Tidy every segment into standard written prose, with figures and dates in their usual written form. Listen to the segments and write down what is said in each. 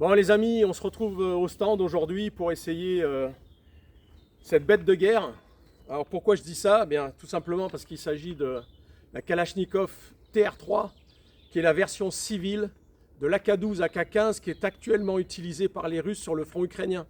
Bon les amis, on se retrouve au stand aujourd'hui pour essayer cette bête de guerre. Alors pourquoi je dis ça? Eh bien, tout simplement parce qu'il s'agit de la Kalachnikov TR3, qui est la version civile de l'AK-12 AK-15 qui est actuellement utilisée par les Russes sur le front ukrainien.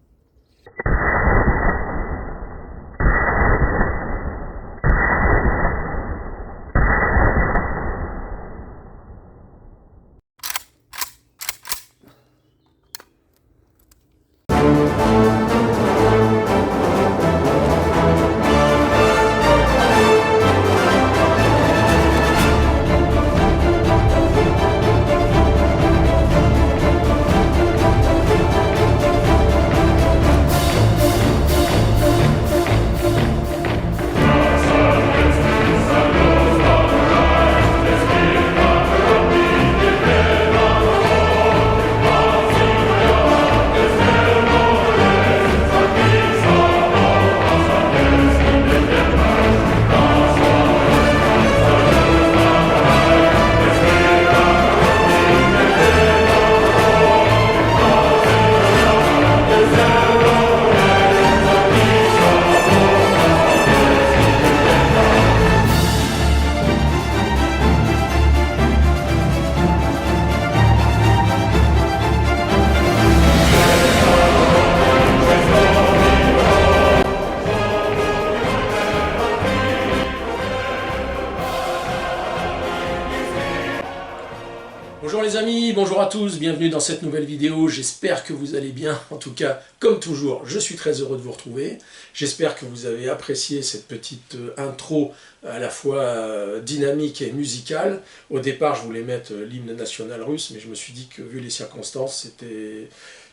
Bonjour les amis, bonjour à tous, bienvenue dans cette nouvelle vidéo, j'espère que vous allez bien, en tout cas comme toujours je suis très heureux de vous retrouver, j'espère que vous avez apprécié cette petite intro à la fois dynamique et musicale. Au départ je voulais mettre l'hymne national russe, mais je me suis dit que vu les circonstances c'était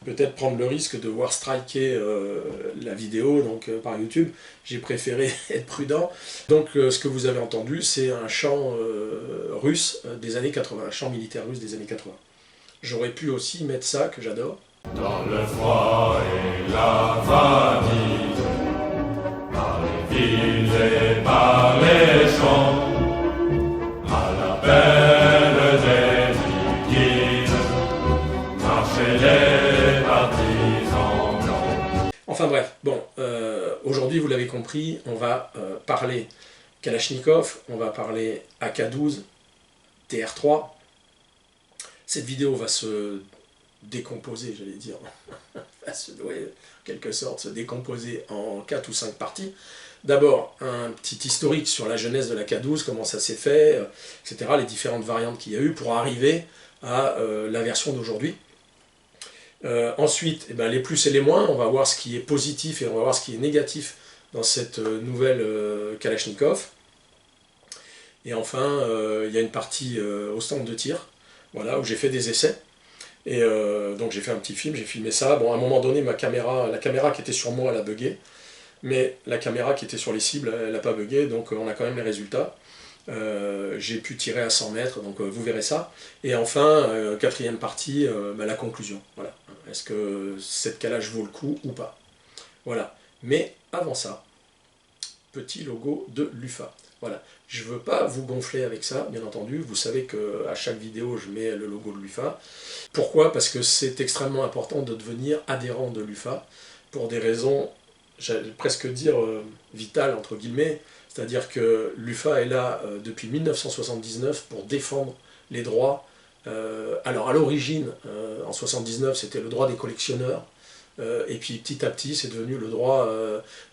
peut-être prendre le risque de voir striker la vidéo donc par YouTube. J'ai préféré être prudent. Donc ce que vous avez entendu, c'est un chant russe des années 80, un chant militaire russe des années 80. J'aurais pu aussi mettre ça, que j'adore. Dans le froid et la fatigue, par les villes et par les champs, à l'appel des guides, marchaient les partisans blancs. Enfin bref, bon, aujourd'hui vous l'avez compris, on va parler Kalachnikov, on va parler AK-12, TR3. Cette vidéo va se décomposer, j'allais dire, va se, ouais, en quelque sorte se décomposer en 4 ou 5 parties. D'abord, un petit historique sur la jeunesse de l'AK-12, comment ça s'est fait, etc., les différentes variantes qu'il y a eu pour arriver à la version d'aujourd'hui. Ensuite, eh ben, les plus et les moins, on va voir ce qui est positif et on va voir ce qui est négatif dans cette nouvelle Kalachnikov. Et enfin, il y a une partie au stand de tir, voilà, où j'ai fait des essais. Et donc j'ai fait un petit film, j'ai filmé ça. Bon, à un moment donné, la caméra qui était sur moi, elle a bugué. Mais la caméra qui était sur les cibles, elle n'a pas bugué, donc on a quand même les résultats. J'ai pu tirer à 100 mètres, donc vous verrez ça. Et enfin, quatrième partie, la conclusion. Voilà. Est-ce que cette calage vaut le coup ou pas? Voilà. Mais avant ça, petit logo de l'UFA. Voilà. Je ne veux pas vous gonfler avec ça, bien entendu. Vous savez qu'à chaque vidéo, je mets le logo de l'UFA. Pourquoi? Parce que c'est extrêmement important de devenir adhérent de l'UFA pour des raisons, j'allais presque dire vitales, entre guillemets. C'est-à-dire que l'UFA est là depuis 1979 pour défendre les droits. Alors à l'origine, en 1979, c'était le droit des collectionneurs. Et puis petit à petit, c'est devenu le droit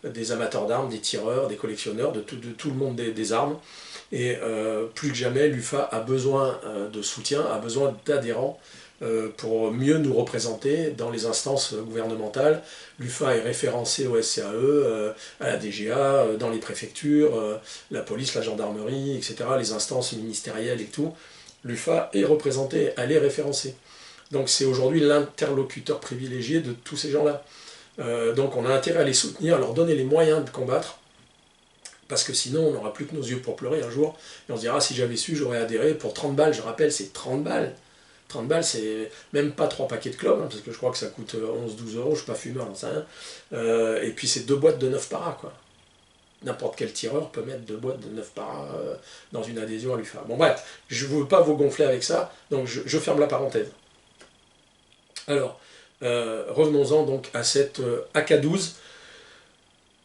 des amateurs d'armes, des tireurs, des collectionneurs, de tout le monde des armes. Et plus que jamais, l'UFA a besoin de soutien, a besoin d'adhérents pour mieux nous représenter dans les instances gouvernementales. L'UFA est référencé au SCAE, à la DGA, dans les préfectures, la police, la gendarmerie, etc., les instances ministérielles et tout. L'UFA est représentée, elle est référencée. Donc c'est aujourd'hui l'interlocuteur privilégié de tous ces gens-là. Donc on a intérêt à les soutenir, à leur donner les moyens de combattre, parce que sinon on n'aura plus que nos yeux pour pleurer un jour, et on se dira, si j'avais su, j'aurais adhéré pour 30 balles, je rappelle, c'est 30 balles. 30 balles, c'est même pas 3 paquets de clopes, hein, parce que je crois que ça coûte 11-12 euros, je suis pas fumeur, j'en sais rien. Et puis c'est 2 boîtes de 9 paras, quoi. N'importe quel tireur peut mettre 2 boîtes de 9 paras dans une adhésion à l'UFA. Bon bref, je ne veux pas vous gonfler avec ça, donc je ferme la parenthèse. Alors, Revenons-en donc à cette AK-12.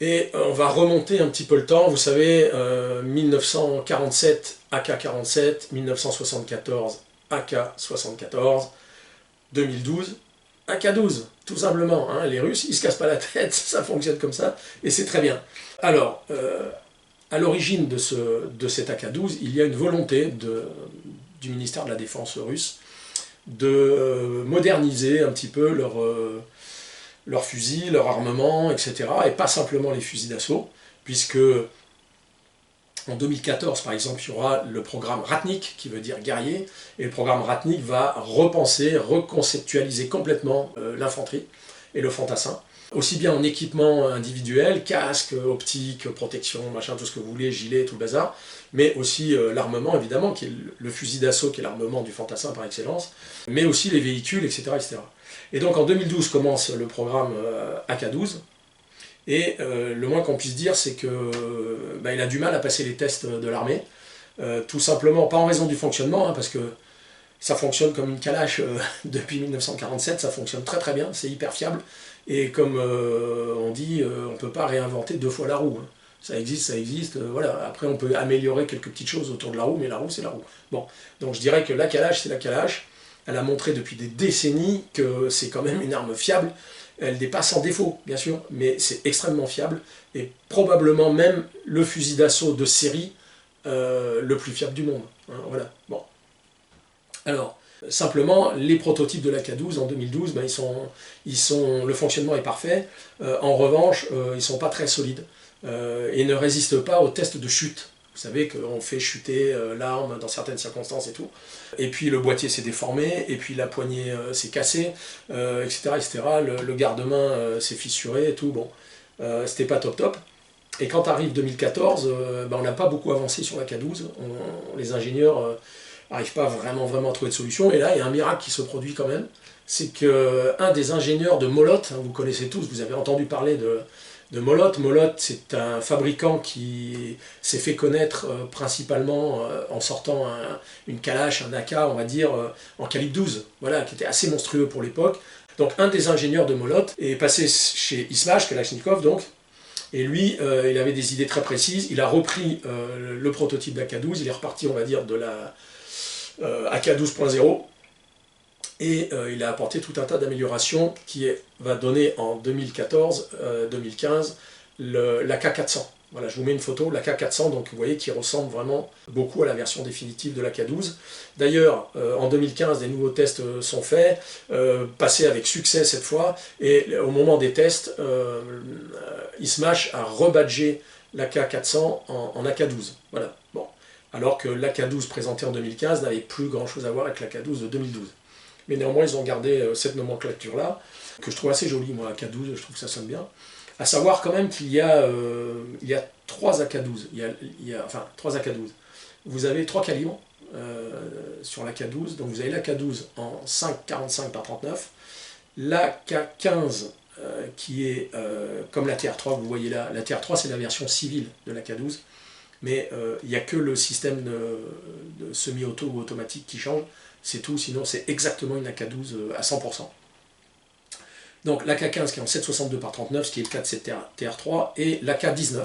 Et on va remonter un petit peu le temps, vous savez, 1947, AK-47, 1974, AK-74, 2012, AK-12, tout simplement. Hein. Les Russes, ils se cassent pas la tête, ça fonctionne comme ça, et c'est très bien. Alors, à l'origine de cet AK-12, il y a une volonté du ministère de la Défense russe de moderniser un petit peu leurs fusils, leur armement, etc. Et pas simplement les fusils d'assaut, puisque en 2014, par exemple, il y aura le programme Ratnik, qui veut dire guerrier, et le programme Ratnik va repenser, reconceptualiser complètement l'infanterie et le fantassin, aussi bien en équipement individuel, casque, optique, protection, machin, tout ce que vous voulez, gilet, tout le bazar, mais aussi l'armement, évidemment, qui est le fusil d'assaut, qui est l'armement du fantassin par excellence, mais aussi les véhicules, etc. etc. Et donc en 2012 commence le programme AK-12, et le moins qu'on puisse dire, c'est qu'il a du mal à passer les tests de l'armée, tout simplement, pas en raison du fonctionnement, hein, parce que ça fonctionne comme une calache depuis 1947, ça fonctionne très très bien, c'est hyper fiable, et comme on dit, on ne peut pas réinventer 2 fois la roue. Hein. Ça existe, voilà. Après on peut améliorer quelques petites choses autour de la roue, mais la roue c'est la roue. Bon, donc je dirais que la calache c'est la calache. Elle a montré depuis des décennies que c'est quand même une arme fiable. Elle n'est pas sans défaut, bien sûr, mais c'est extrêmement fiable, et probablement même le fusil d'assaut de série le plus fiable du monde. Hein, voilà. Bon. Alors, simplement, les prototypes de l'AK-12 en 2012, le fonctionnement est parfait. En revanche, ils ne sont pas très solides et ne résistent pas aux tests de chute. Vous savez qu'on fait chuter l'arme dans certaines circonstances et tout. Et puis le boîtier s'est déformé, et puis la poignée s'est cassée, etc., etc. Le garde-main s'est fissuré et tout. Bon, c'était pas top top. Et quand arrive 2014, on n'a pas beaucoup avancé sur l'AK-12. Les ingénieurs n'arrivent pas vraiment à trouver de solution. Et là, il y a un miracle qui se produit quand même. C'est qu'un des ingénieurs de Molot, hein, vous connaissez tous, vous avez entendu parler de Molot. Molot, c'est un fabricant qui s'est fait connaître principalement en sortant une Kalash, un AK, on va dire, en calibre 12, voilà, qui était assez monstrueux pour l'époque. Donc un des ingénieurs de Molot est passé chez Ismash, Kalachnikov, donc, et lui, il avait des idées très précises. Il a repris le prototype d'AK-12, il est reparti, on va dire, de la AK-12.0, et il a apporté tout un tas d'améliorations qui va donner en 2014-2015 l'AK-400. Voilà, je vous mets une photo, l'AK-400, donc vous voyez qui ressemble vraiment beaucoup à la version définitive de l'AK-12. D'ailleurs, en 2015, des nouveaux tests sont faits, passés avec succès cette fois, et au moment des tests, Ismash a rebadgé l'AK-400 en AK-12. Voilà, bon. Alors que l'AK-12 présenté en 2015 n'avait plus grand chose à voir avec l'AK-12 de 2012. Mais néanmoins, ils ont gardé cette nomenclature-là, que je trouve assez jolie, moi, AK-12, je trouve que ça sonne bien. À savoir quand même qu'il y a 3 AK-12, enfin 3 AK-12. Vous avez 3 calibres sur l'AK-12, donc vous avez l'AK-12 en 5,45 par 39, l'AK-15 qui est comme la TR3, vous voyez là, la TR3 c'est la version civile de l'AK-12, mais il n'y a que le système de semi-auto ou automatique qui change, c'est tout, sinon c'est exactement une AK-12 à 100%. Donc l'AK-15 qui est en 7,62 par 39, ce qui est le cas de cette TR3, et l'AK-19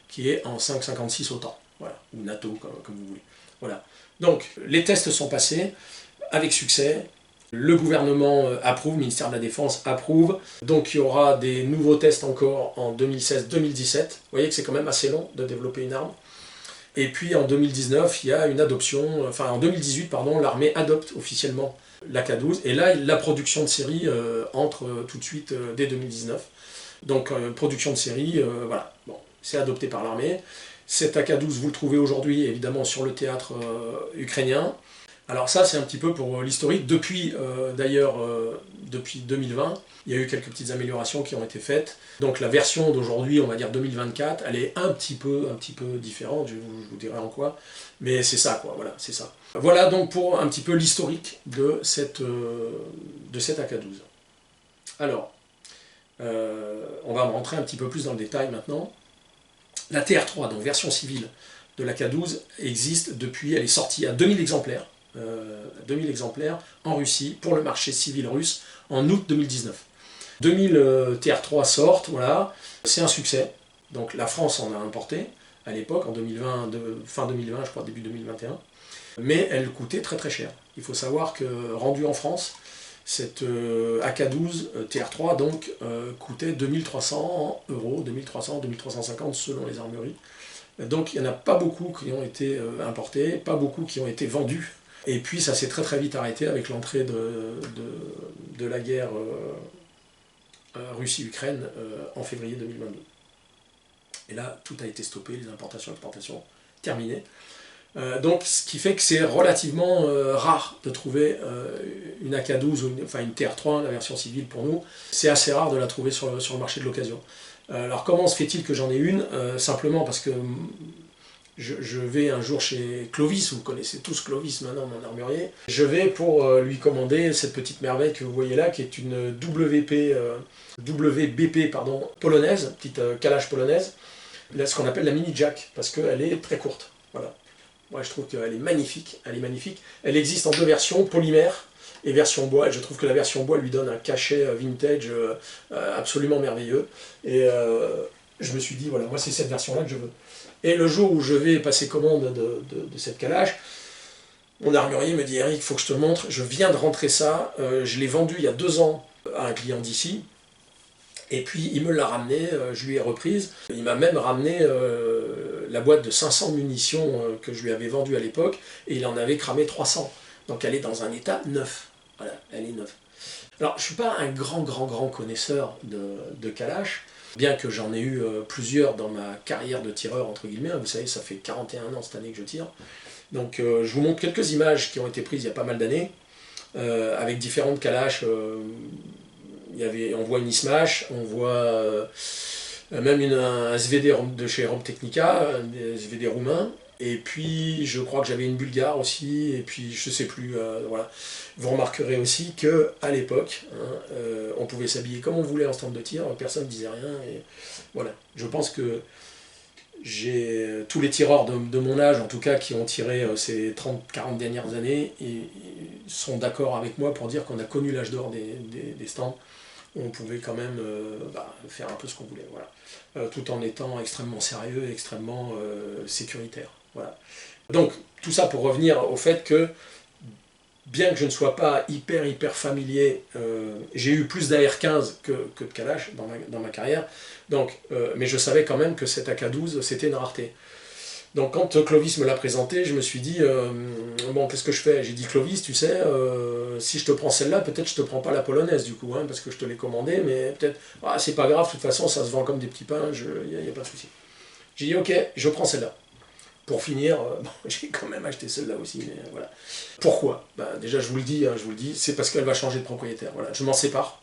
qui est en 5,56 autant, voilà, ou NATO comme vous voulez. Voilà. Donc les tests sont passés avec succès, le gouvernement approuve, le ministère de la Défense approuve, donc il y aura des nouveaux tests encore en 2016-2017, vous voyez que c'est quand même assez long de développer une arme. Et puis en 2019, il y a une adoption, enfin en 2018, pardon, l'armée adopte officiellement l'AK-12, et là, la production de série entre tout de suite dès 2019. Donc production de série, voilà, bon, c'est adopté par l'armée. Cet AK-12, vous le trouvez aujourd'hui évidemment sur le théâtre ukrainien. Alors ça, c'est un petit peu pour l'historique. Depuis, d'ailleurs, depuis 2020, il y a eu quelques petites améliorations qui ont été faites. Donc la version d'aujourd'hui, on va dire 2024, elle est un petit peu différente, je vous dirai en quoi. Mais c'est ça, quoi, voilà, c'est ça. Voilà donc pour un petit peu l'historique de cet AK-12. Alors, on va rentrer un petit peu plus dans le détail maintenant. La TR3, donc version civile de l'AK-12, existe depuis, elle est sortie à 2000 exemplaires. 2000 exemplaires en Russie pour le marché civil russe en août 2019. 2000 TR3 sortent, voilà, c'est un succès. Donc la France en a importé à l'époque, en 2020, fin 2020, je crois, début 2021. Mais elle coûtait très très cher. Il faut savoir que rendu en France, cette AK-12 TR3 donc, coûtait 2300 €, 2300, 2350 selon les armureries. Donc il n'y en a pas beaucoup qui ont été importés, pas beaucoup qui ont été vendus. Et puis ça s'est très très vite arrêté avec l'entrée de la guerre Russie-Ukraine en février 2022. Et là, tout a été stoppé, les importations et exportations terminées. Donc ce qui fait que c'est relativement rare de trouver une AK-12 ou une TR3, la version civile pour nous. C'est assez rare de la trouver sur le marché de l'occasion. Alors comment se fait-il que j'en ai une? Simplement parce que je vais un jour chez Clovis, vous connaissez tous Clovis maintenant, mon armurier. Je vais pour lui commander cette petite merveille que vous voyez là, qui est une WBP polonaise, petite calage polonaise, là, ce qu'on appelle la mini jack, parce qu'elle est très courte. Voilà. Moi je trouve qu'elle est magnifique, elle est magnifique. Elle existe en deux versions, polymère et version bois, et je trouve que la version bois lui donne un cachet vintage absolument merveilleux. Et je me suis dit, voilà, moi c'est cette version-là que je veux. Et le jour où je vais passer commande de cette calage, mon armurier me dit, Eric, il faut que je te montre, je viens de rentrer ça, je l'ai vendu il y a 2 ans à un client d'ici, et puis il me l'a ramené, je lui ai reprise, il m'a même ramené la boîte de 500 munitions que je lui avais vendue à l'époque, et il en avait cramé 300. Donc elle est dans un état neuf. Voilà, elle est neuve. Alors, je ne suis pas un grand connaisseur de Kalash, bien que j'en ai eu plusieurs dans ma carrière de tireur, entre guillemets. Vous savez, ça fait 41 ans cette année que je tire. Donc, je vous montre quelques images qui ont été prises il y a pas mal d'années, avec différentes Kalash. On voit une Ismash, on voit même un SVD de chez Rom Technica, un SVD roumain. Et puis, je crois que j'avais une bulgare aussi, et puis je sais plus, voilà. Vous remarquerez aussi qu'à l'époque, on pouvait s'habiller comme on voulait en stand de tir, personne ne disait rien, et voilà. Je pense que j'ai tous les tireurs de mon âge, en tout cas, qui ont tiré ces 30-40 dernières années, ils sont d'accord avec moi pour dire qu'on a connu l'âge d'or des stands, où on pouvait quand même faire un peu ce qu'on voulait, voilà. Tout en étant extrêmement sérieux et extrêmement sécuritaire. Voilà. Donc, tout ça pour revenir au fait que, bien que je ne sois pas hyper familier, j'ai eu plus d'AR-15 que de Kalash dans ma carrière, donc, mais je savais quand même que cette AK-12, c'était une rareté. Donc quand Clovis me l'a présenté, je me suis dit, bon, qu'est-ce que je fais? J'ai dit, Clovis, tu sais, si je te prends celle-là, peut-être je te prends pas la polonaise du coup, hein, parce que je te l'ai commandée, mais peut-être, c'est pas grave, de toute façon, ça se vend comme des petits pains, il n'y a pas de souci. J'ai dit, ok, je prends celle-là. Pour finir, j'ai quand même acheté celle-là aussi, mais voilà. Pourquoi? Déjà, je vous le dis, c'est parce qu'elle va changer de propriétaire. Voilà. Je m'en sépare,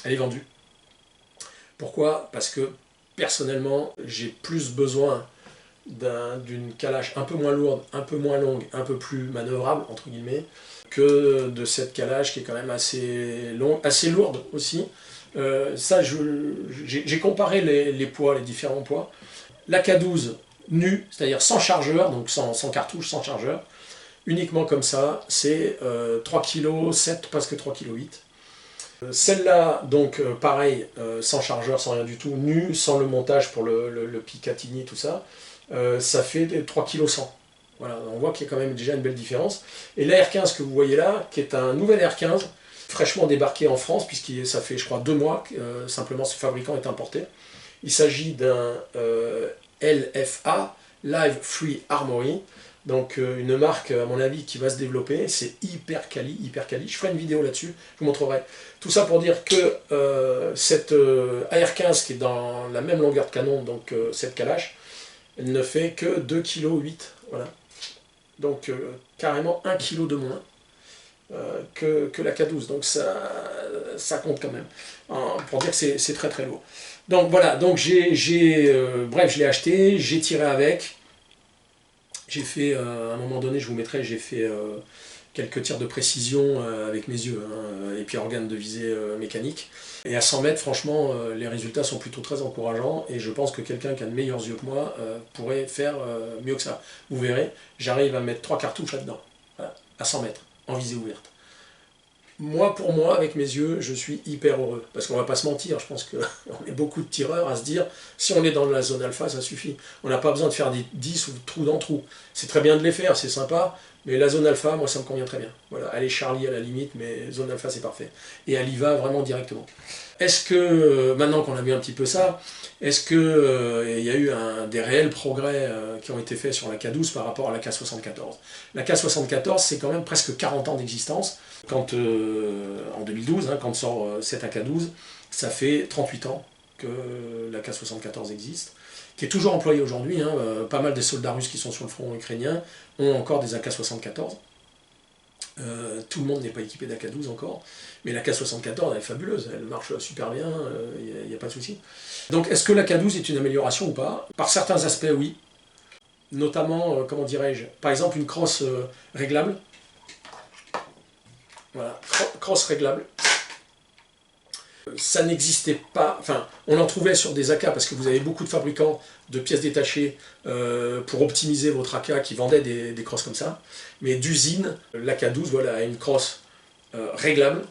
elle est vendue. Pourquoi? Parce que, personnellement, j'ai plus besoin d'une Kalash un peu moins lourde, un peu moins longue, un peu plus manœuvrable, entre guillemets, que de cette Kalash qui est quand même assez longue, assez lourde aussi. Ça, j'ai comparé les poids, les différents poids. La K12, nu, c'est-à-dire sans chargeur, donc sans cartouche, sans chargeur, uniquement comme ça, c'est 3,7 kg, presque 3,8 kg. Celle-là, donc pareil, sans chargeur, sans rien du tout, nu, sans le montage pour le Picatinny, tout ça, ça fait 3,1 kg. Voilà, on voit qu'il y a quand même déjà une belle différence. Et l'AR-15 que vous voyez là, qui est un nouvel AR-15, fraîchement débarqué en France, puisque ça fait, je crois, 2 mois, simplement ce fabricant est importé. Il s'agit d'un LFA, Live Free Armory, donc une marque à mon avis qui va se développer, c'est hyper quali, je ferai une vidéo là-dessus, je vous montrerai. Tout ça pour dire que cette AR-15 qui est dans la même longueur de canon, donc cette Kalash, elle ne fait que 2,8 kg, voilà. Donc carrément 1 kg de moins que la K12, donc ça compte quand même, pour dire que c'est très lourd. Donc voilà, donc bref, je l'ai acheté, j'ai tiré avec, j'ai fait, à un moment donné, je vous mettrai, j'ai fait quelques tirs de précision avec mes yeux, hein, et puis organes de visée mécanique. Et à 100 mètres, franchement, les résultats sont plutôt très encourageants, et je pense que quelqu'un qui a de meilleurs yeux que moi pourrait faire mieux que ça. Vous verrez, j'arrive à mettre 3 cartouches là-dedans. Voilà. à 100 mètres, en visée ouverte. Moi, pour moi, avec mes yeux, je suis hyper heureux. Parce qu'on va pas se mentir, je pense qu'on est beaucoup de tireurs à se dire, si on est dans la zone alpha, ça suffit. On n'a pas besoin de faire des 10 ou trou dans trou. C'est très bien de les faire, c'est sympa, mais la zone alpha, moi, ça me convient très bien. Voilà, allez Charlie à la limite, mais zone alpha, c'est parfait. Et elle y va vraiment directement. Est-ce que, maintenant qu'on a vu un petit peu ça, est-ce qu'il y a eu des réels progrès qui ont été faits sur la K12 par rapport à la K74? La K74, c'est quand même presque 40 ans d'existence. Quand, en 2012, hein, quand sort cette AK12, ça fait 38 ans que la K74 existe, qui est toujours employée aujourd'hui. Hein, pas mal des soldats russes qui sont sur le front ukrainien ont encore des AK74. Tout le monde n'est pas équipé d'AK12 encore, mais la K74 elle est fabuleuse, elle marche super bien, il n'y a pas de souci. Donc est-ce que la K12 est une amélioration ou pas? Par certains aspects, oui. Notamment, comment dirais-je, par exemple une crosse réglable. Voilà, crosse réglable. Ça n'existait pas, enfin, on en trouvait sur des AK parce que vous avez beaucoup de fabricants de pièces détachées pour optimiser votre AK qui vendaient des crosses comme ça. Mais d'usine, l'AK12 voilà, a une crosse réglable.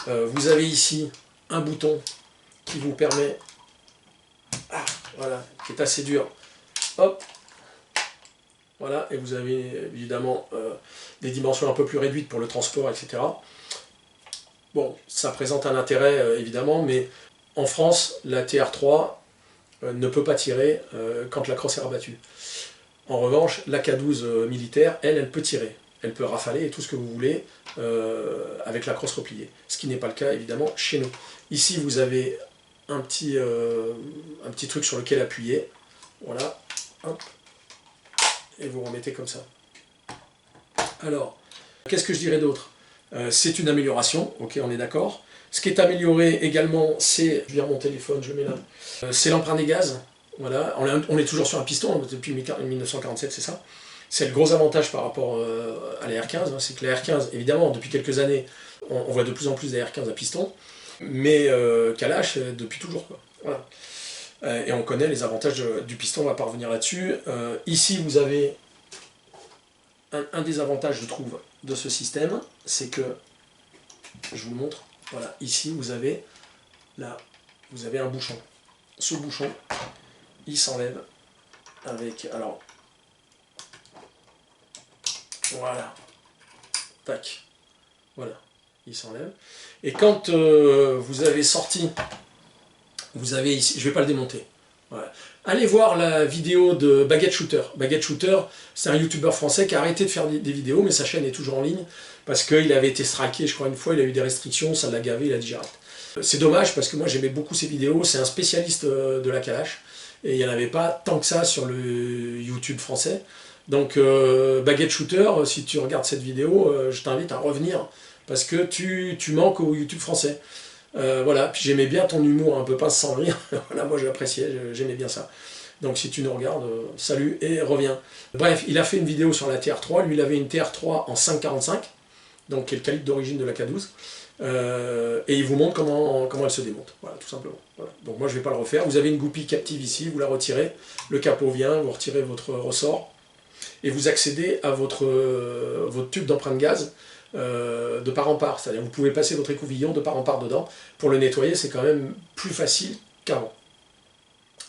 Vous avez ici un bouton qui vous permet, voilà, qui est assez dur. Hop, voilà, et vous avez évidemment des dimensions un peu plus réduites pour le transport, etc. Bon, ça présente un intérêt évidemment, mais en France, la TR3 ne peut pas tirer quand la crosse est rabattue. En revanche, la K12 militaire, elle peut tirer. Elle peut rafaler et tout ce que vous voulez avec la crosse repliée. Ce qui n'est pas le cas évidemment chez nous. Ici, vous avez un petit truc sur lequel appuyer. Voilà, hop, et vous remettez comme ça. Alors, qu'est-ce que je dirais d'autre? C'est une amélioration, ok, on est d'accord. Ce qui est amélioré également, c'est, je vais mon téléphone, je le mets là, c'est l'emprunt des gaz. Voilà, on est toujours sur un piston depuis 1947, c'est ça. C'est le gros avantage par rapport à la R15, hein, c'est que la R15, évidemment, depuis quelques années, on voit de plus en plus des R15 à piston, mais Kalash depuis toujours, quoi. Voilà. Et on connaît les avantages du piston, on va pas revenir là-dessus. Ici, vous avez un des avantages, je trouve, de ce système, c'est que, je vous le montre, voilà, ici vous avez, là, vous avez un bouchon. Ce bouchon, il s'enlève avec, alors, voilà, tac, voilà, il s'enlève. Et quand vous avez sorti, vous avez ici, je ne vais pas le démonter, voilà. Allez voir la vidéo de Baguette Shooter. Baguette Shooter, c'est un youtubeur français qui a arrêté de faire des vidéos, mais sa chaîne est toujours en ligne, parce qu'il avait été striké, je crois, une fois, il a eu des restrictions, ça l'a gavé, il a dit j'arrête. C'est dommage, parce que moi j'aimais beaucoup ses vidéos, c'est un spécialiste de la Kalash, et il n'y en avait pas tant que ça sur le YouTube français. Donc Baguette Shooter, si tu regardes cette vidéo, je t'invite à revenir, parce que tu manques au YouTube français. Voilà, puis j'aimais bien ton humour un peu pince sans rire, voilà, moi j'appréciais, j'aimais bien ça. Donc si tu nous regardes, salut et reviens. Bref, il a fait une vidéo sur la TR3, lui il avait une TR3 en 5,45, donc qui est le calibre d'origine de la K12, et il vous montre comment elle se démonte, voilà, tout simplement. Voilà. Donc moi je ne vais pas le refaire, vous avez une goupille captive ici, vous la retirez, le capot vient, vous retirez votre ressort, et vous accédez à votre tube d'empreinte gaz, de part en part, c'est-à-dire vous pouvez passer votre écouvillon de part en part dedans. Pour le nettoyer, c'est quand même plus facile qu'avant.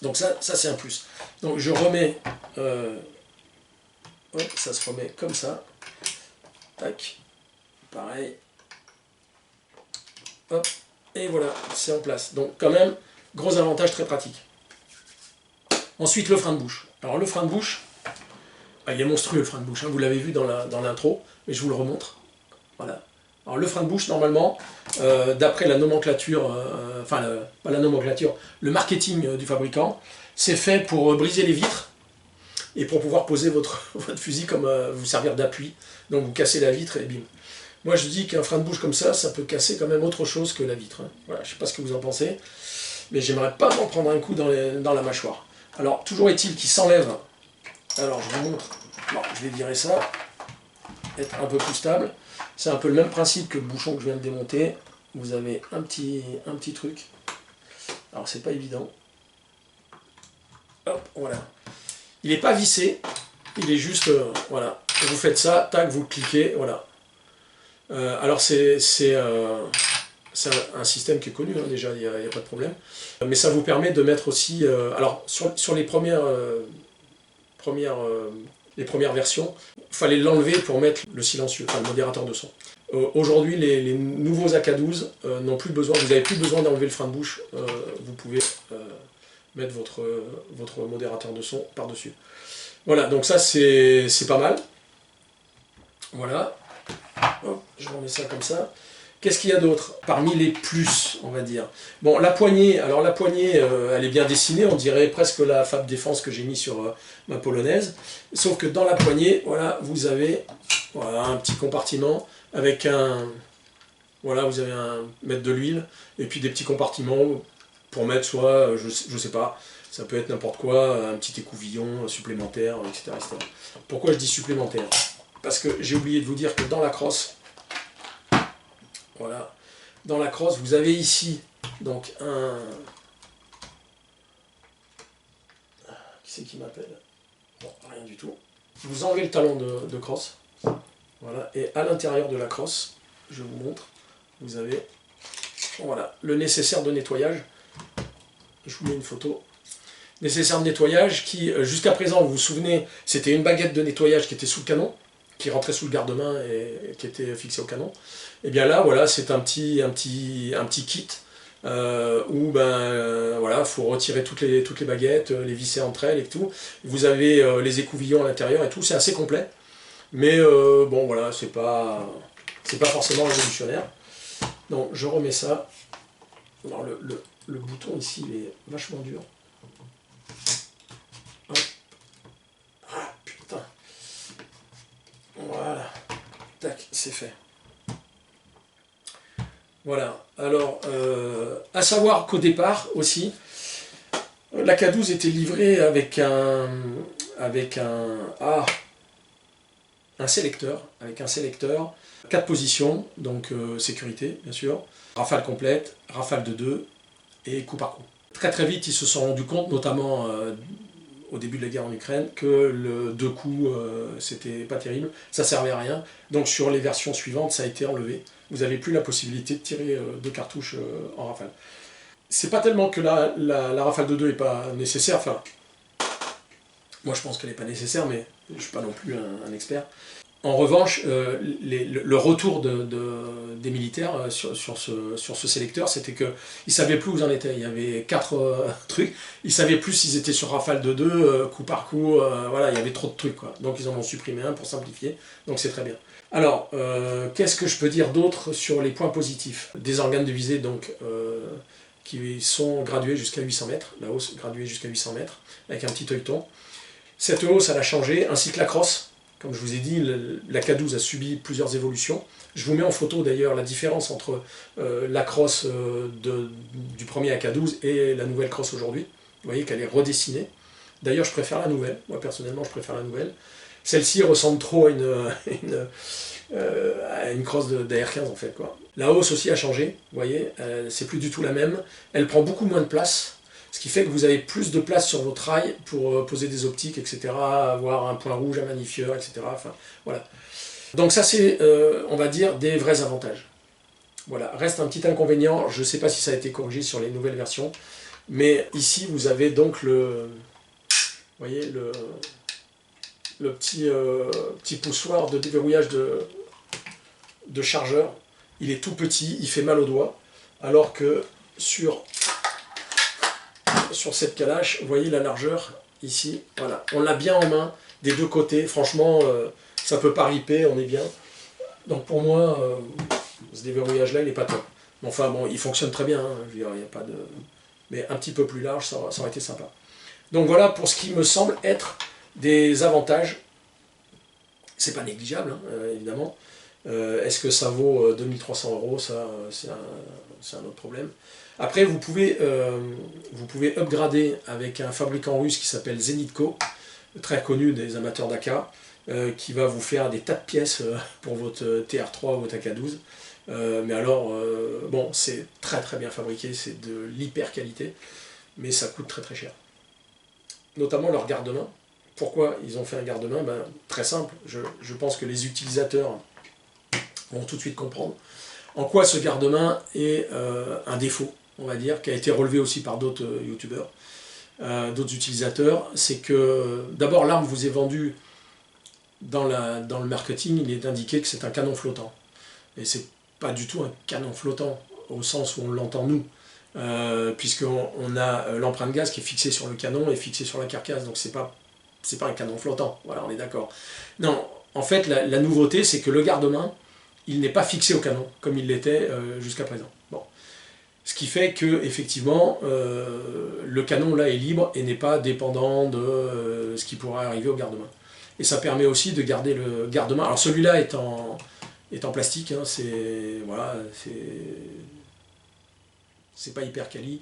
Donc ça c'est un plus. Donc je remets, hop, ça se remet comme ça, tac, pareil, hop, et voilà, c'est en place. Donc quand même, gros avantage très pratique. Ensuite le frein de bouche. Alors le frein de bouche, il est monstrueux le frein de bouche, hein, vous l'avez vu dans l'intro, mais je vous le remontre. Voilà. Alors le frein de bouche, normalement, d'après la nomenclature, pas la nomenclature, le marketing du fabricant, c'est fait pour briser les vitres et pour pouvoir poser votre fusil comme vous servir d'appui. Donc vous cassez la vitre et bim. Moi je dis qu'un frein de bouche comme ça peut casser quand même autre chose que la vitre. Hein. Voilà, je ne sais pas ce que vous en pensez, mais j'aimerais pas m'en prendre un coup dans la mâchoire. Alors toujours est-il qu'il s'enlève. Alors je vous montre, bon, je vais virer ça, être un peu plus stable. C'est un peu le même principe que le bouchon que je viens de démonter. Vous avez un petit truc. Alors c'est pas évident. Hop, voilà. Il n'est pas vissé, il est juste, voilà. Vous faites ça, tac, vous cliquez, voilà. Alors c'est un système qui est connu, hein, déjà, il n'y a pas de problème. Mais ça vous permet de mettre aussi... alors sur les premières versions, il fallait l'enlever pour mettre le silencieux, enfin le modérateur de son. Aujourd'hui, les nouveaux AK12 n'ont plus besoin, vous n'avez plus besoin d'enlever le frein de bouche, vous pouvez mettre votre modérateur de son par-dessus. Voilà, donc ça c'est pas mal. Voilà. Hop, je remets ça comme ça. Qu'est-ce qu'il y a d'autre parmi les plus, on va dire? Bon, la poignée, alors la poignée, elle est bien dessinée, on dirait presque la Fab Défense que j'ai mis sur ma polonaise. Sauf que dans la poignée, voilà, vous avez un petit compartiment avec voilà, vous avez mettre de l'huile, et puis des petits compartiments pour mettre soit, je sais pas, ça peut être n'importe quoi, un petit écouvillon supplémentaire, etc., etc. Pourquoi je dis supplémentaire? Parce que j'ai oublié de vous dire que dans la crosse, voilà, dans la crosse, vous avez ici donc qui c'est qui m'appelle? Bon, rien du tout. Vous enlevez le talon de crosse, voilà, et à l'intérieur de la crosse, je vous montre, vous avez voilà, le nécessaire de nettoyage. Je vous mets une photo. Nécessaire de nettoyage qui, jusqu'à présent, vous vous souvenez, c'était une baguette de nettoyage qui était sous le canon, qui rentrait sous le garde-main et qui était fixé au canon. Et bien là, voilà, c'est un petit kit où voilà, faut retirer toutes les baguettes, les visser entre elles et tout. Vous avez les écouvillons à l'intérieur et tout, c'est assez complet. Mais bon, voilà, c'est pas forcément révolutionnaire. Donc je remets ça. Alors le bouton ici, il est vachement dur. Hop. Ah putain. Voilà. Tac, c'est fait. Voilà. Alors, à savoir qu'au départ aussi, la K12 était livrée avec un sélecteur, 4 positions, donc sécurité bien sûr, rafale complète, rafale de 2 et coup par coup. Très très vite ils se sont rendus compte, notamment au début de la guerre en Ukraine, que le 2 coups c'était pas terrible, ça servait à rien, donc sur les versions suivantes ça a été enlevé, vous n'avez plus la possibilité de tirer 2 cartouches en rafale. C'est pas tellement que la rafale de 2 n'est pas nécessaire, enfin, moi je pense qu'elle n'est pas nécessaire, mais je ne suis pas non plus un expert. En revanche, le retour des militaires sur ce sélecteur, c'était qu'ils ne savaient plus où ils en étaient. Il y avait 4 trucs, ils ne savaient plus s'ils étaient sur rafale de 2, coup par coup, voilà, il y avait trop de trucs, quoi. Donc ils en ont supprimé un pour simplifier, donc c'est très bien. Alors, qu'est-ce que je peux dire d'autre sur les points positifs? Des organes de visée, donc, qui sont gradués jusqu'à 800 mètres, la hausse graduée jusqu'à 800 mètres, avec un petit œilleton. Cette hausse, elle a changé, ainsi que la crosse. Comme je vous ai dit, la K12 a subi plusieurs évolutions. Je vous mets en photo d'ailleurs la différence entre la crosse du premier AK12 et la nouvelle crosse aujourd'hui. Vous voyez qu'elle est redessinée. D'ailleurs, je préfère la nouvelle. Moi, personnellement, je préfère la nouvelle. Celle-ci ressemble trop à une crosse d'AR15 en fait, quoi. La hausse aussi a changé, vous voyez, c'est plus du tout la même. Elle prend beaucoup moins de place. Ce qui fait que vous avez plus de place sur votre rail pour poser des optiques, etc., avoir un point rouge, un magnifieur, etc. Enfin, voilà. Donc ça, c'est, on va dire, des vrais avantages. Voilà. Reste un petit inconvénient, je ne sais pas si ça a été corrigé sur les nouvelles versions, mais ici, vous avez donc vous voyez, le petit poussoir de déverrouillage de chargeur. Il est tout petit, il fait mal aux doigts, alors que sur cette calache, vous voyez la largeur ici, voilà, on l'a bien en main des deux côtés, franchement ça peut pas riper, on est bien. Donc pour moi ce déverrouillage là il n'est pas top, mais enfin bon, il fonctionne très bien, hein, je veux dire, il y a pas de... mais un petit peu plus large ça aurait été sympa. Donc voilà pour ce qui me semble être des avantages. C'est pas négligeable hein, évidemment. Est-ce que ça vaut 2300 €? Ça c'est un autre problème. Après, vous pouvez upgrader avec un fabricant russe qui s'appelle Zenitco, très connu des amateurs d'AK, qui va vous faire des tas de pièces pour votre TR3 ou votre AK12. Mais alors, bon, c'est très très bien fabriqué, c'est de l'hyper qualité, mais ça coûte très très cher. Notamment leur garde-main. Pourquoi ils ont fait un garde-main? Ben, très simple, je pense que les utilisateurs vont tout de suite comprendre en quoi ce garde-main est un défaut, on va dire, qui a été relevé aussi par d'autres youtubeurs, d'autres utilisateurs. C'est que d'abord l'arme vous est vendue dans le marketing, il est indiqué que c'est un canon flottant. Et c'est pas du tout un canon flottant au sens où on l'entend nous, puisqu'on a l'empreinte gaz qui est fixée sur le canon et fixée sur la carcasse, donc c'est pas un canon flottant, voilà, on est d'accord. Non, en fait la nouveauté c'est que le garde-main, il n'est pas fixé au canon comme il l'était jusqu'à présent. Bon. Ce qui fait que effectivement le canon là est libre et n'est pas dépendant de ce qui pourrait arriver au garde-main. Et ça permet aussi de garder le garde-main. Alors celui-là est en plastique, hein, voilà, c'est pas hyper quali,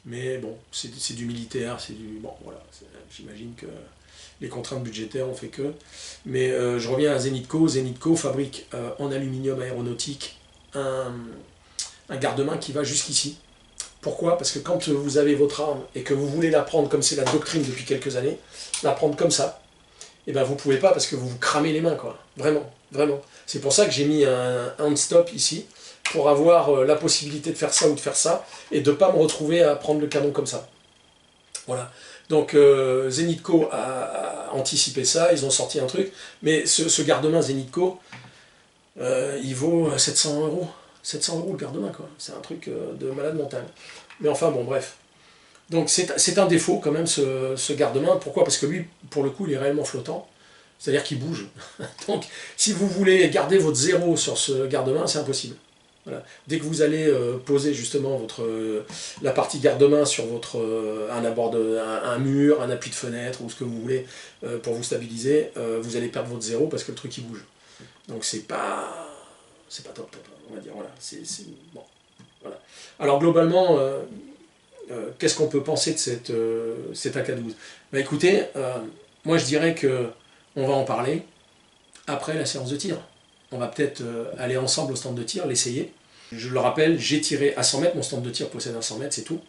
mais bon, c'est du militaire, bon voilà, j'imagine que les contraintes budgétaires ont fait que. Mais je reviens à Zenitco. Zenitco fabrique en aluminium aéronautique un garde-main qui va jusqu'ici. Pourquoi? Parce que quand vous avez votre arme et que vous voulez la prendre comme c'est la doctrine depuis quelques années, la prendre comme ça, et ben vous pouvez pas parce que vous vous cramez les mains, quoi. Vraiment, vraiment. C'est pour ça que j'ai mis un hand-stop ici, pour avoir la possibilité de faire ça ou de faire ça, et de ne pas me retrouver à prendre le canon comme ça. Voilà. Donc Zenitco a anticipé ça, ils ont sorti un truc, mais ce garde-main Zenitco, il vaut 700 €. 700 € le garde-main, quoi. C'est un truc de malade mental. Mais enfin, bon, bref. Donc c'est un défaut quand même ce garde-main. Pourquoi? Parce que lui, pour le coup, il est réellement flottant. C'est-à-dire qu'il bouge. Donc si vous voulez garder votre zéro sur ce garde-main, c'est impossible. Voilà. Dès que vous allez poser justement la partie garde-main sur un mur, un appui de fenêtre ou ce que vous voulez pour vous stabiliser, vous allez perdre votre zéro parce que le truc il bouge. Donc c'est pas top, on va dire. Voilà. Bon. Voilà. Alors globalement, qu'est-ce qu'on peut penser de cet AK-12? Bah écoutez, moi je dirais que on va en parler après la séance de tir. On va peut-être aller ensemble au stand de tir, l'essayer. Je le rappelle, j'ai tiré à 100 mètres, mon stand de tir possède un 100 mètres, c'est tout.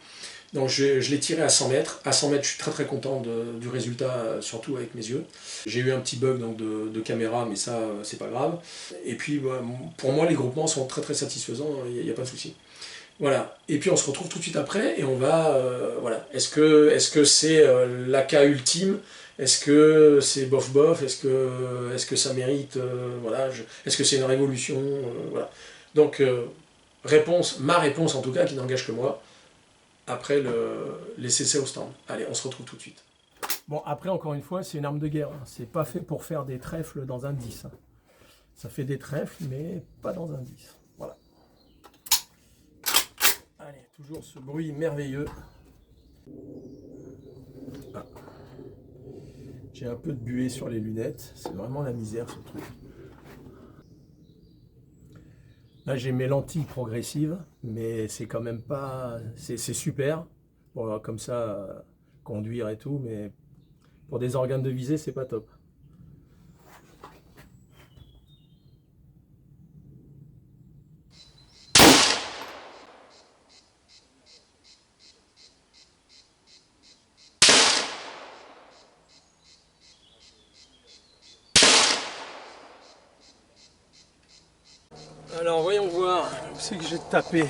Donc je l'ai tiré à 100 mètres. À 100 mètres, je suis très très content du résultat, surtout avec mes yeux. J'ai eu un petit bug donc, de caméra, mais ça, c'est pas grave. Et puis, bah, pour moi, les groupements sont très très satisfaisants, il n'y a pas de souci. Voilà. Et puis on se retrouve tout de suite après, et on va... voilà. Est-ce que c'est l'AK ultime? Est-ce que c'est bof-bof? Est-ce que ça mérite... voilà. Est-ce que c'est une révolution? Voilà. Donc, ma réponse en tout cas, qui n'engage que moi, après les CC au stand. Allez, on se retrouve tout de suite. Bon, après, encore une fois, c'est une arme de guerre. Hein. C'est pas fait pour faire des trèfles dans un 10. Hein. Ça fait des trèfles, mais pas dans un 10. Voilà. Allez, toujours ce bruit merveilleux. Ah. J'ai un peu de buée sur les lunettes. C'est vraiment la misère, ce truc. Là, j'ai mes lentilles progressives, mais c'est quand même pas... C'est super, pour comme ça, conduire et tout, mais pour des organes de visée, c'est pas top. Alors voyons voir, où c'est que j'ai tapé.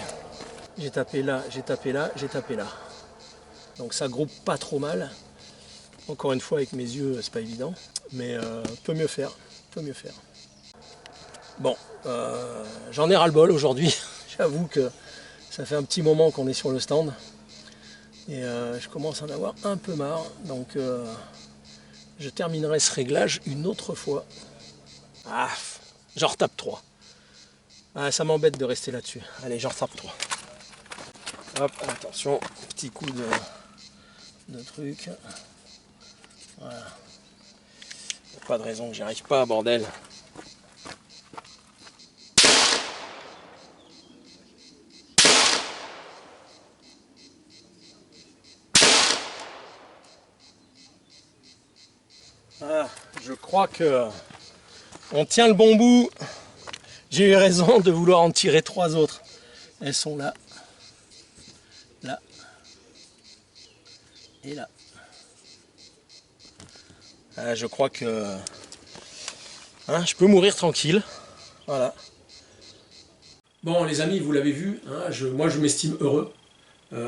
J'ai tapé là, j'ai tapé là, j'ai tapé là. Donc ça groupe pas trop mal. Encore une fois avec mes yeux c'est pas évident, mais peut mieux faire, peut mieux faire. Bon, j'en ai ras-le-bol aujourd'hui. J'avoue que ça fait un petit moment qu'on est sur le stand. Et je commence à en avoir un peu marre. Donc je terminerai ce réglage une autre fois. Ah, j'en retape 3. Ah, ça m'embête de rester là-dessus. Allez, j'en retape 3. Hop, attention, petit coup de truc. Voilà. Pas de raison que j'y arrive pas, bordel. Voilà, je crois que on tient le bon bout. J'ai eu raison de vouloir en tirer 3 autres. Elles sont là, là et là. Je crois que je peux mourir tranquille. Voilà. Bon les amis, vous l'avez vu, hein, moi je m'estime heureux.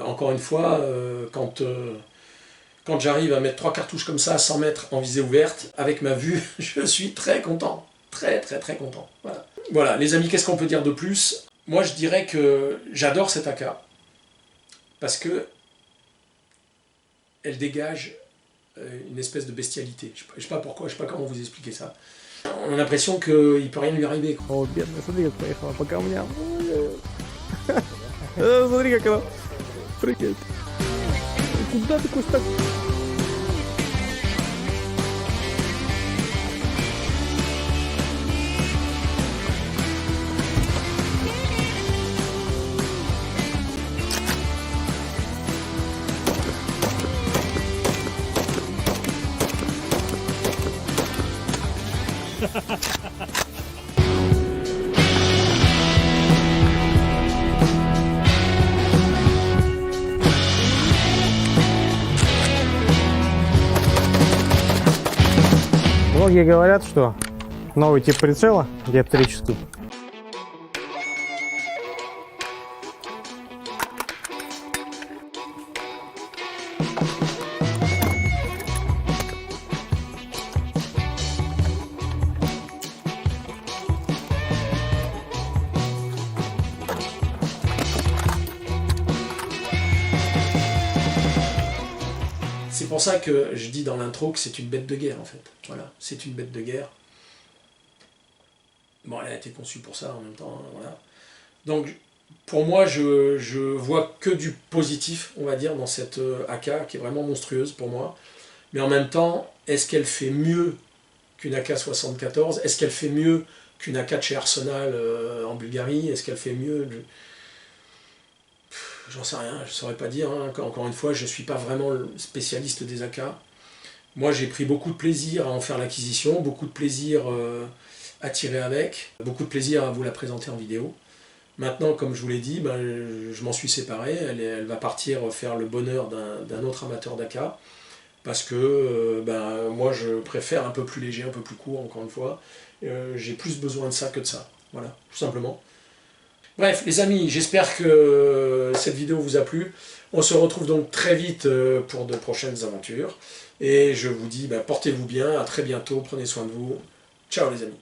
Encore une fois, quand j'arrive à mettre 3 cartouches comme ça à 100 mètres en visée ouverte, avec ma vue, je suis très content. Très content. Voilà. Voilà, les amis, qu'est-ce qu'on peut dire de plus? Moi je dirais que j'adore cette AK, parce que elle dégage une espèce de bestialité. Je sais pas pourquoi, je sais pas comment vous expliquer ça. On a l'impression qu'il ne peut rien lui arriver. О, бедная, смотри, как поехала по камням. Смотри, как она прыгает. Куда ты кустак? Многие говорят, что новый тип прицела диоптрический C'est pour ça que je dis dans l'intro que c'est une bête de guerre en fait. Voilà, c'est une bête de guerre. Bon, elle a été conçue pour ça en même temps, hein, voilà. Donc pour moi, je vois que du positif, on va dire, dans cette AK qui est vraiment monstrueuse pour moi. Mais en même temps, est-ce qu'elle fait mieux qu'une AK-74? Est-ce qu'elle fait mieux qu'une AK de chez Arsenal en Bulgarie? Est-ce qu'elle fait mieux? J'en sais rien, je ne saurais pas dire. Hein. Encore une fois, je ne suis pas vraiment le spécialiste des AK. Moi, j'ai pris beaucoup de plaisir à en faire l'acquisition, beaucoup de plaisir à tirer avec, beaucoup de plaisir à vous la présenter en vidéo. Maintenant, comme je vous l'ai dit, ben, je m'en suis séparé. Elle va partir faire le bonheur d'un autre amateur d'AK. Parce que ben, moi, je préfère un peu plus léger, un peu plus court, encore une fois. J'ai plus besoin de ça que de ça. Voilà, tout simplement. Bref, les amis, j'espère que cette vidéo vous a plu. On se retrouve donc très vite pour de prochaines aventures. Et je vous dis, ben, portez-vous bien, à très bientôt, prenez soin de vous. Ciao les amis.